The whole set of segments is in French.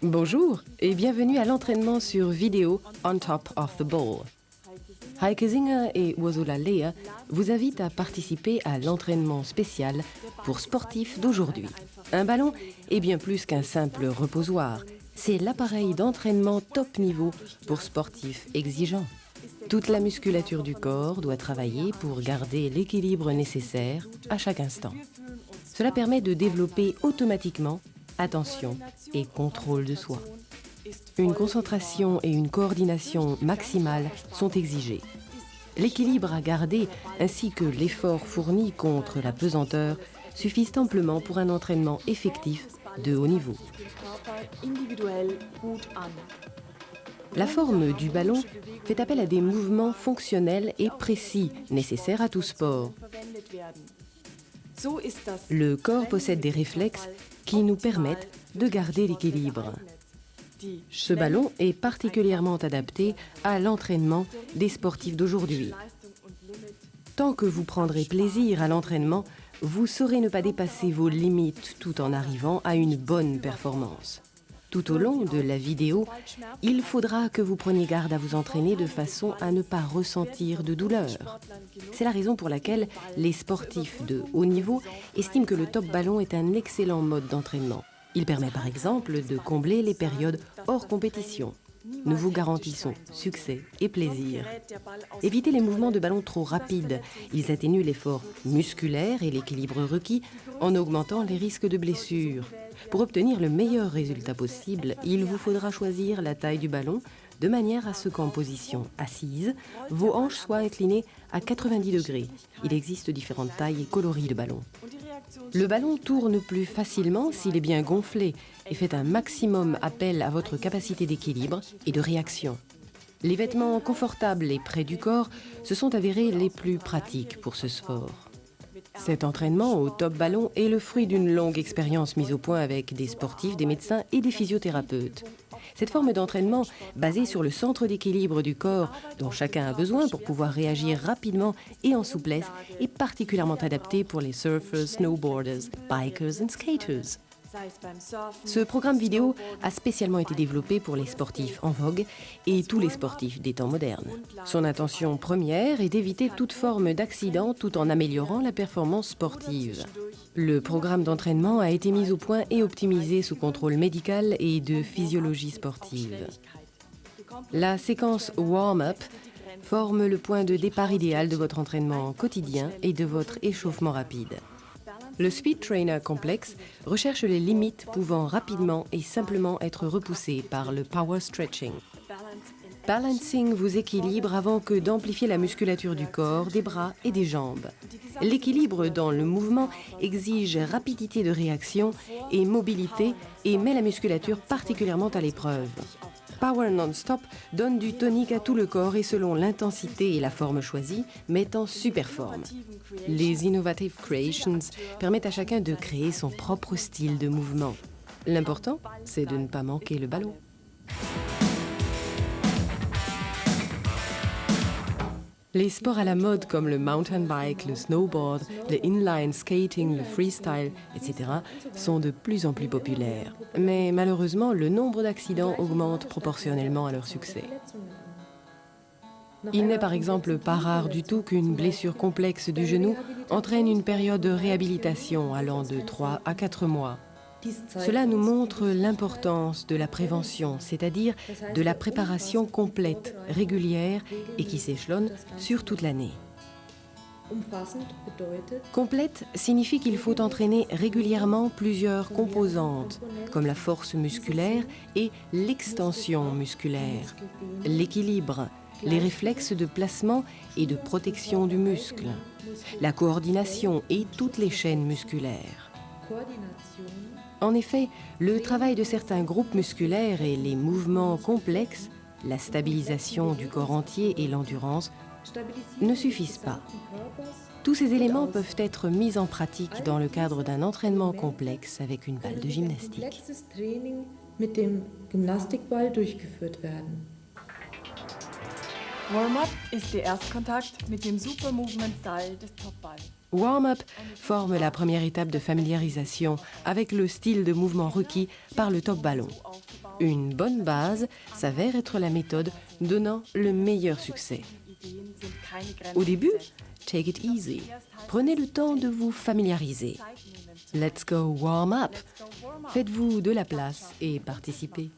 Bonjour et bienvenue à l'entraînement sur vidéo On Top of the Ball. Heike Singer et Ursula Lea vous invitent à participer à l'entraînement spécial pour sportifs d'aujourd'hui. Un ballon est bien plus qu'un simple reposoir. C'est l'appareil d'entraînement top niveau pour sportifs exigeants. Toute la musculature du corps doit travailler pour garder l'équilibre nécessaire à chaque instant. Cela permet de développer automatiquement attention et contrôle de soi. Une concentration et une coordination maximale sont exigées. L'équilibre à garder ainsi que l'effort fourni contre la pesanteur suffisent amplement pour un entraînement effectif de haut niveau. La forme du ballon fait appel à des mouvements fonctionnels et précis nécessaires à tout sport. Le corps possède des réflexes qui nous permettent de garder l'équilibre. Ce ballon est particulièrement adapté à l'entraînement des sportifs d'aujourd'hui. Tant que vous prendrez plaisir à l'entraînement, vous saurez ne pas dépasser vos limites tout en arrivant à une bonne performance. Tout au long de la vidéo, il faudra que vous preniez garde à vous entraîner de façon à ne pas ressentir de douleur. C'est la raison pour laquelle les sportifs de haut niveau estiment que le top ballon est un excellent mode d'entraînement. Il permet par exemple de combler les périodes hors compétition. Nous vous garantissons succès et plaisir. Évitez les mouvements de ballon trop rapides. Ils atténuent l'effort musculaire et l'équilibre requis en augmentant les risques de blessures. Pour obtenir le meilleur résultat possible, il vous faudra choisir la taille du ballon de manière à ce qu'en position assise, vos hanches soient inclinées à 90 degrés. Il existe différentes tailles et coloris de ballons. Le ballon tourne plus facilement s'il est bien gonflé et fait un maximum appel à votre capacité d'équilibre et de réaction. Les vêtements confortables et près du corps se sont avérés les plus pratiques pour ce sport. Cet entraînement au top ballon est le fruit d'une longue expérience mise au point avec des sportifs, des médecins et des physiothérapeutes. Cette forme d'entraînement, basée sur le centre d'équilibre du corps dont chacun a besoin pour pouvoir réagir rapidement et en souplesse, est particulièrement adaptée pour les surfers, snowboarders, bikers et skaters. Ce programme vidéo a spécialement été développé pour les sportifs en vogue et tous les sportifs des temps modernes. Son intention première est d'éviter toute forme d'accident tout en améliorant la performance sportive. Le programme d'entraînement a été mis au point et optimisé sous contrôle médical et de physiologie sportive. La séquence warm-up forme le point de départ idéal de votre entraînement quotidien et de votre échauffement rapide. Le Speed Trainer complexe recherche les limites pouvant rapidement et simplement être repoussées par le Power Stretching. Balancing vous équilibre avant que d'amplifier la musculature du corps, des bras et des jambes. L'équilibre dans le mouvement exige rapidité de réaction et mobilité et met la musculature particulièrement à l'épreuve. Power non-stop donne du tonique à tout le corps et selon l'intensité et la forme choisie, met en super forme. Les Innovative Creations permettent à chacun de créer son propre style de mouvement. L'important, c'est de ne pas manquer le ballon. Les sports à la mode comme le mountain bike, le snowboard, le inline skating, le freestyle, etc. sont de plus en plus populaires. Mais malheureusement, le nombre d'accidents augmente proportionnellement à leur succès. Il n'est par exemple pas rare du tout qu'une blessure complexe du genou entraîne une période de réhabilitation allant de 3 à 4 mois. Cela nous montre l'importance de la prévention, c'est-à-dire de la préparation complète, régulière et qui s'échelonne sur toute l'année. Complète signifie qu'il faut entraîner régulièrement plusieurs composantes, comme la force musculaire et l'extension musculaire, l'équilibre, les réflexes de placement et de protection du muscle, la coordination et toutes les chaînes musculaires. En effet, le travail de certains groupes musculaires et les mouvements complexes, la stabilisation du corps entier et l'endurance, ne suffisent pas. Tous ces éléments peuvent être mis en pratique dans le cadre d'un entraînement complexe avec une balle de gymnastique. Warm-up ist der Erstkontakt mit dem Super Movement Style des Topballs. Warm-up forme la première étape de familiarisation avec le style de mouvement requis par le top ballon. Une bonne base s'avère être la méthode donnant le meilleur succès. Au début, take it easy. Prenez le temps de vous familiariser. Let's go warm up. Faites-vous de la place et participez.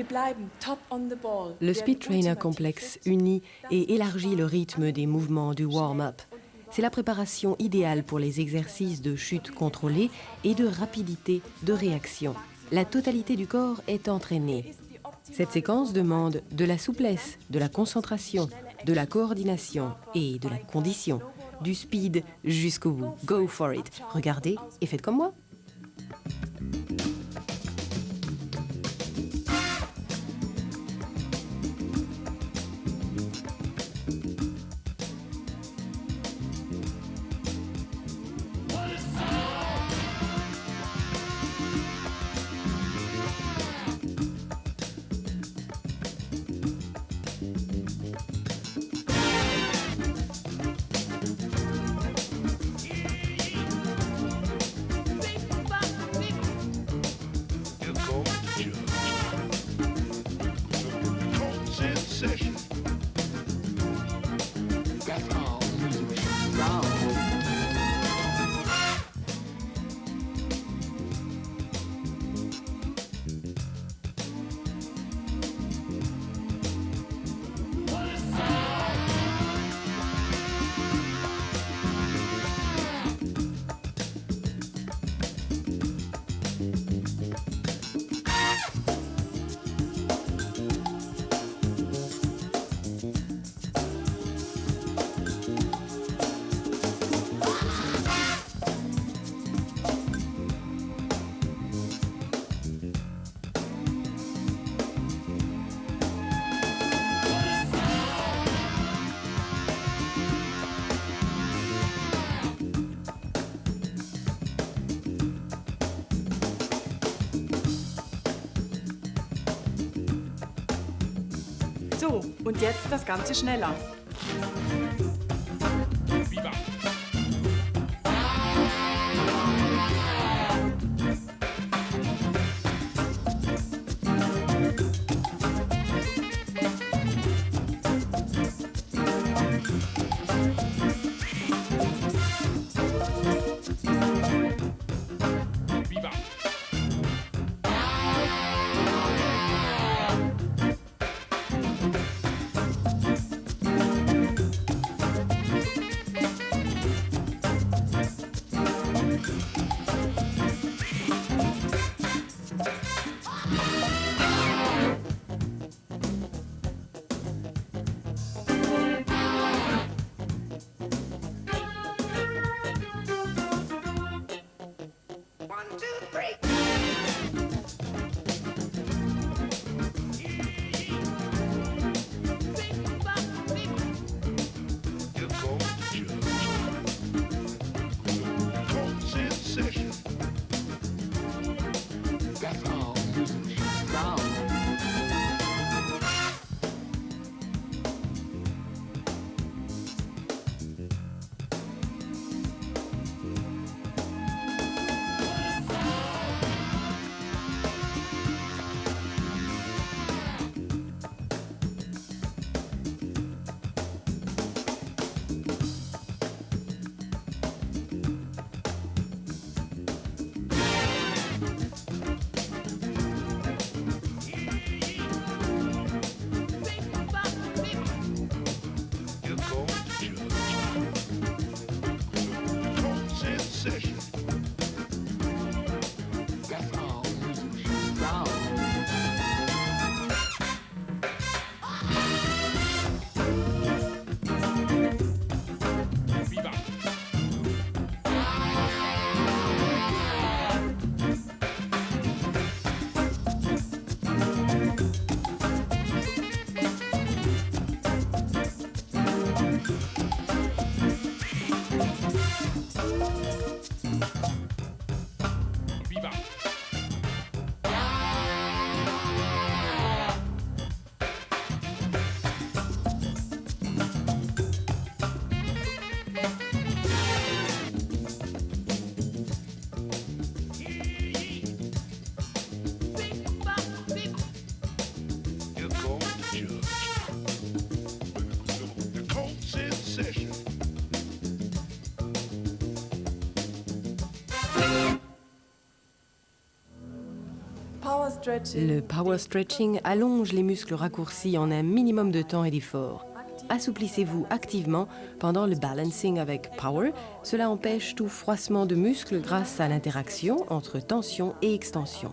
Wir bleiben top on the ball. Le Speed Trainer Complex unit et élargit le rythme des mouvements du warm-up. C'est la préparation idéale pour les exercices de chute contrôlée et de rapidité de réaction. La totalité du corps est entraînée. Cette séquence demande de la souplesse, de la concentration, de la coordination et de la condition. Du speed jusqu'au bout. Go for it. Regardez et faites comme moi. So, und jetzt das Ganze schneller. Stretching. Le power stretching allonge les muscles raccourcis en un minimum de temps et d'effort. Assouplissez-vous activement pendant le balancing avec power. Cela empêche tout froissement de muscles grâce à l'interaction entre tension et extension.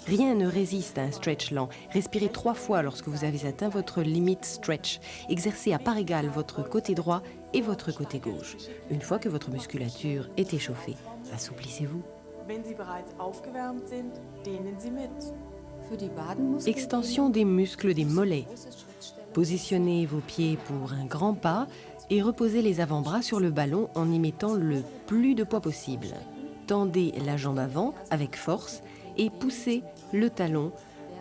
Rien ne résiste à un stretch lent. Respirez 3 fois lorsque vous avez atteint votre limite stretch. Exercez à part égale votre côté droit et votre côté gauche. Une fois que votre musculature est échauffée, assouplissez-vous. Wenn Sie bereits aufgewärmt sind, dehnen Sie mit. Extension des muscles des mollets. Positionnez vos pieds pour un grand pas et reposez les avant-bras sur le ballon en y mettant le plus de poids possible. Tendez la jambe avant avec force et poussez le talon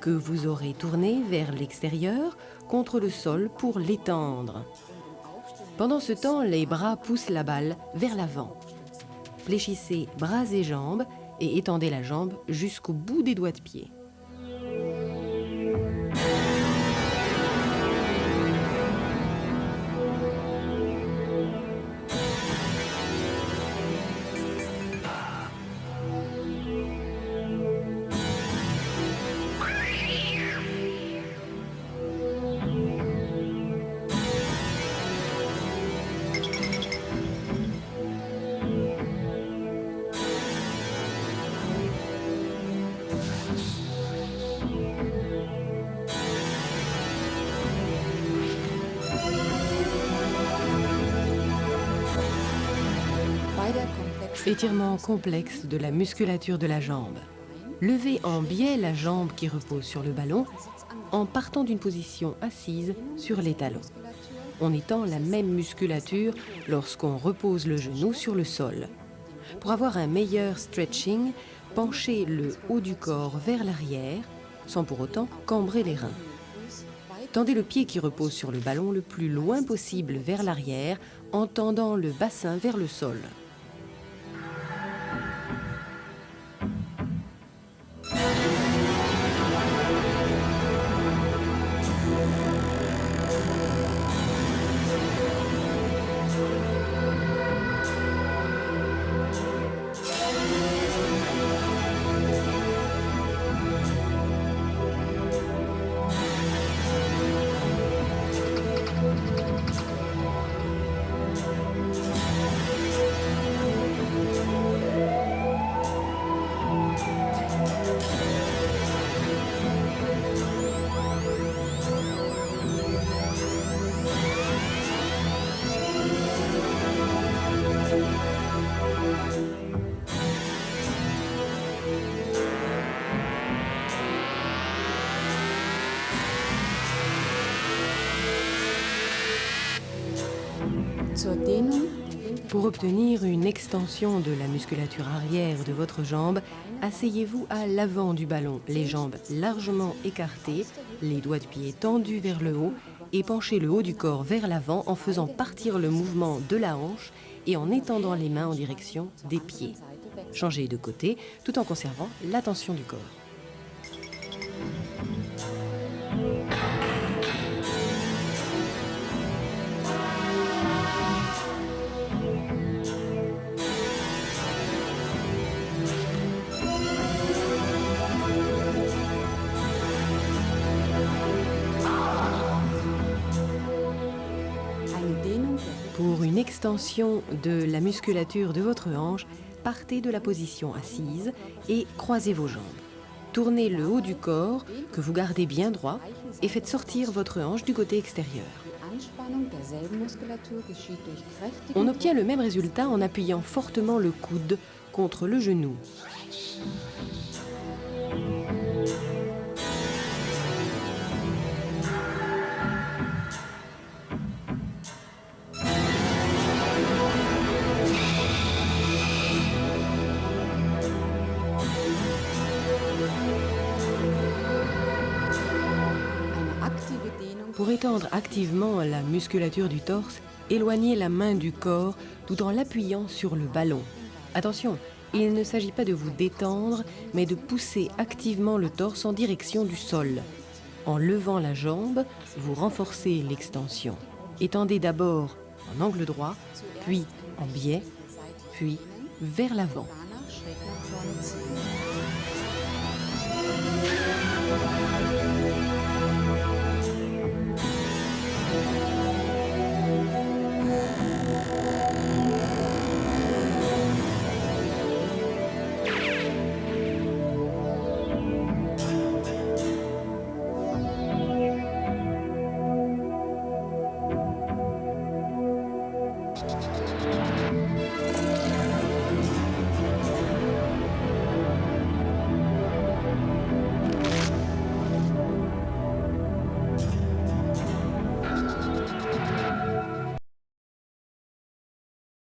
que vous aurez tourné vers l'extérieur contre le sol pour l'étendre. Pendant ce temps, les bras poussent la balle vers l'avant. Fléchissez bras et jambes et étendez la jambe jusqu'au bout des doigts de pied. Étirement complexe de la musculature de la jambe. Levez en biais la jambe qui repose sur le ballon en partant d'une position assise sur les talons. On étend la même musculature lorsqu'on repose le genou sur le sol. Pour avoir un meilleur stretching, penchez le haut du corps vers l'arrière sans pour autant cambrer les reins. Tendez le pied qui repose sur le ballon le plus loin possible vers l'arrière en tendant le bassin vers le sol. Pour obtenir une extension de la musculature arrière de votre jambe, asseyez-vous à l'avant du ballon, les jambes largement écartées, les doigts de pied tendus vers le haut et penchez le haut du corps vers l'avant en faisant partir le mouvement de la hanche et en étendant les mains en direction des pieds. Changez de côté tout en conservant la tension du corps. Pour une extension de la musculature de votre hanche, partez de la position assise et croisez vos jambes. Tournez le haut du corps, que vous gardez bien droit, et faites sortir votre hanche du côté extérieur. On obtient le même résultat en appuyant fortement le coude contre le genou. Pour étendre activement la musculature du torse, éloignez la main du corps tout en l'appuyant sur le ballon. Attention, il ne s'agit pas de vous détendre, mais de pousser activement le torse en direction du sol. En levant la jambe, vous renforcez l'extension. Étendez d'abord en angle droit, puis en biais, puis vers l'avant.